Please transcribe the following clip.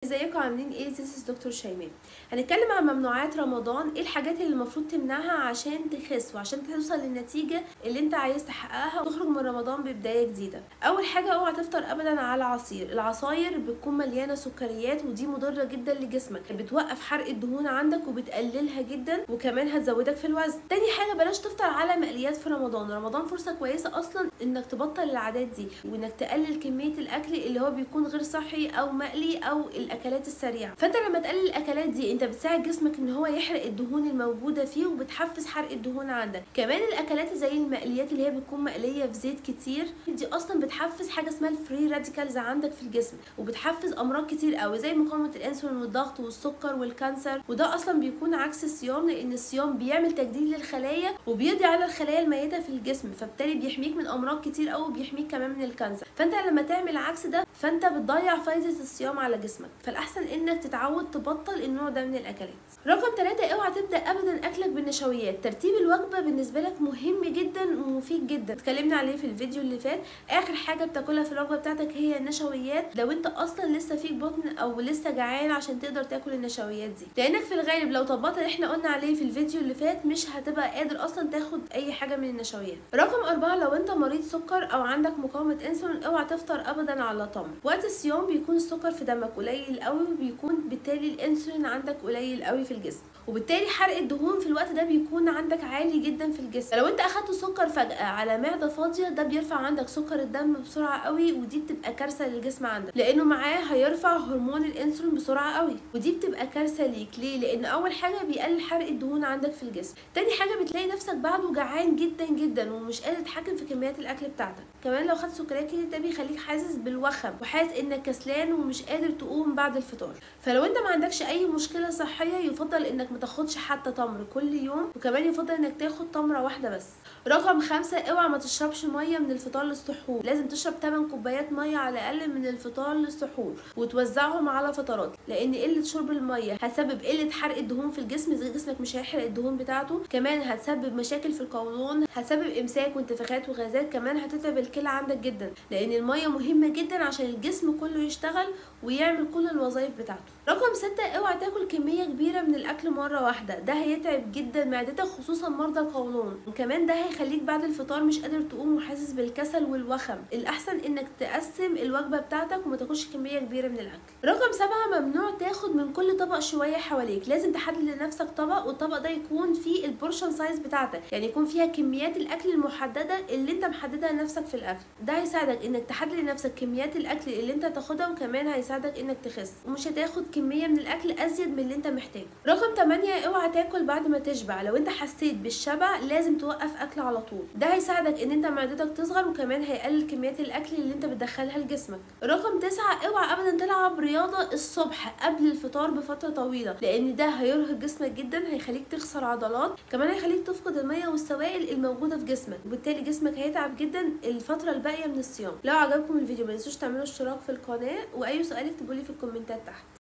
ازيكم عاملين ايه؟ This is دكتور شيماء. هنتكلم عن ممنوعات رمضان، ايه الحاجات اللي المفروض تمنعها عشان تخس وعشان توصل للنتيجه اللي انت عايز تحققها وتخرج من رمضان ببدايه جديده. اول حاجه، اوعى تفطر ابدا على عصير. العصاير بتكون مليانه سكريات ودي مضره جدا لجسمك، بتوقف حرق الدهون عندك وبتقللها جدا وكمان هتزودك في الوزن. تاني حاجه، بلاش تفطر على مقليات في رمضان فرصه كويسه اصلا انك تبطل العادات دي وانك تقلل كميه الاكل اللي هو بيكون غير صحي او مقلي او الاكلات السريعه. فانت لما تقلل الاكلات دي انت بتساعد جسمك ان هو يحرق الدهون الموجوده فيه وبتحفز حرق الدهون عندك. كمان الاكلات زي المقليات اللي هي بتكون مقليه في زيت كتير دي اصلا بتحفز حاجه اسمها الفري راديكالز عندك في الجسم وبتحفز امراض كتير قوي زي مقاومه الانسولين والضغط والسكر والكانسر، وده اصلا بيكون عكس الصيام لان الصيام بيعمل تجديد للخلايا وبيقضي على الخلايا الميته في الجسم، فبالتالي بيحميك من امراض كتير قوي وبيحميك كمان من الكانسر. فانت لما تعمل عكس ده فانت بتضيع فايده الصيام على جسمك، فالاحسن انك تتعود تبطل النوع ده من الاكلات. رقم 3، اوعى تبدا ابدا اكلك بالنشويات. ترتيب الوجبه بالنسبه لك مهم جدا ومفيد جدا، اتكلمنا عليه في الفيديو اللي فات. اخر حاجه بتاكلها في الوجبه بتاعتك هي النشويات لو انت اصلا لسه فيك بطن او لسه جعان عشان تقدر تاكل النشويات دي، لانك في الغالب لو طبقت اللي احنا قلنا عليه في الفيديو اللي فات مش هتبقى قادر اصلا تاخد اي حاجه من النشويات. رقم 4، لو انت مريض سكر او عندك مقاومه انسولين اوعى تفطر ابدا على تمر. وقت الصيام بيكون السكر في دمك قليل قوي وبيكون بالتالي الانسولين عندك قليل قوي في الجسم، وبالتالي حرق الدهون في الوقت ده بيكون عندك عالي جدا في الجسم. لو انت اخدت سكر فجأة على معدة فاضية ده بيرفع عندك سكر الدم بسرعة قوي ودي بتبقى كارثة للجسم عندك لانه معاه هيرفع هرمون الانسولين بسرعة قوي ودي بتبقى كارثة ليك. ليه؟ لان اول حاجة بيقلل حرق الدهون عندك في الجسم. تاني حاجة بتلاقي نفسك بعده جعان جدا جدا ومش قادر تتحكم في كميات الاكل بتاعتك. كمان لو خدت سكريات كتير ده بيخليك حاسس بالوخم وحاسس انك كسلان ومش قادر تقوم بعد الفطار. فلو انت ما عندكش اي مشكلة صحية يفضل انك ما تاخدش حتى تمر كل يوم، وكمان يفضل انك تاخد تمرة واحدة بس. رقم 5، اوعى ما تشربش ميه من الفطار للسحور. لازم تشرب 8 كوبايات ميه على الاقل من الفطار للسحور وتوزعهم على فترات، لان قله شرب الميه هتسبب قله حرق الدهون في الجسم، زي جسمك مش هيحرق الدهون بتاعته. كمان هتسبب مشاكل في القولون، هتسبب امساك وانتفاخات وغازات، كمان هتتعب الكلى عندك جدا لان الميه مهمه جدا عشان الجسم كله يشتغل ويعمل كل الوظائف بتاعته. رقم 6، اوعى تاكل كميه كبيره من الاكل مره واحده، ده هيتعب جدا معدتك خصوصا مرضى القولون، وكمان ده هيخليك بعد الفطار مش قادر تقوم وحاسس بالكسل والوخم. الاحسن انك تقسم الوجبه بتاعتك وما تاكلش كميه كبيره من الاكل. رقم 7، ممنوع تاخد من كل طبق شويه حواليك. لازم تحدد لنفسك طبق والطبق ده يكون فيه البورشن سايز بتاعتك، يعني يكون فيها كميات الاكل المحدده اللي انت محددها لنفسك في الاكل. ده هيساعدك انك تحدد لنفسك كميات الاكل اللي انت تاخدها وكمان هيساعدك انك تخس ومش هتاخد كميه من الاكل ازيد من اللي انت محتاجه. رقم 8، اوعى تاكل بعد ما تشبع. لو انت حسيت بالشبع لازم توقف اكل على طول، ده هيساعدك ان انت معدتك تصغر وكمان هيقلل كميات الاكل اللي انت بتدخلها لجسمك. رقم 9، اوعى ابدا تلعب رياضه الصبح قبل الفطار بفتره طويله لان ده هيرهق جسمك جدا، هيخليك تخسر عضلات، كمان هيخليك تفقد الميه والسوائل الموجوده في جسمك وبالتالي جسمك هيتعب جدا الفتره الباقيه من الصيام. لو عجبكم الفيديو ما تنسوش تعملوا اشتراك في القناه واي سؤال اكتبوا لي في الكومنتات تحت.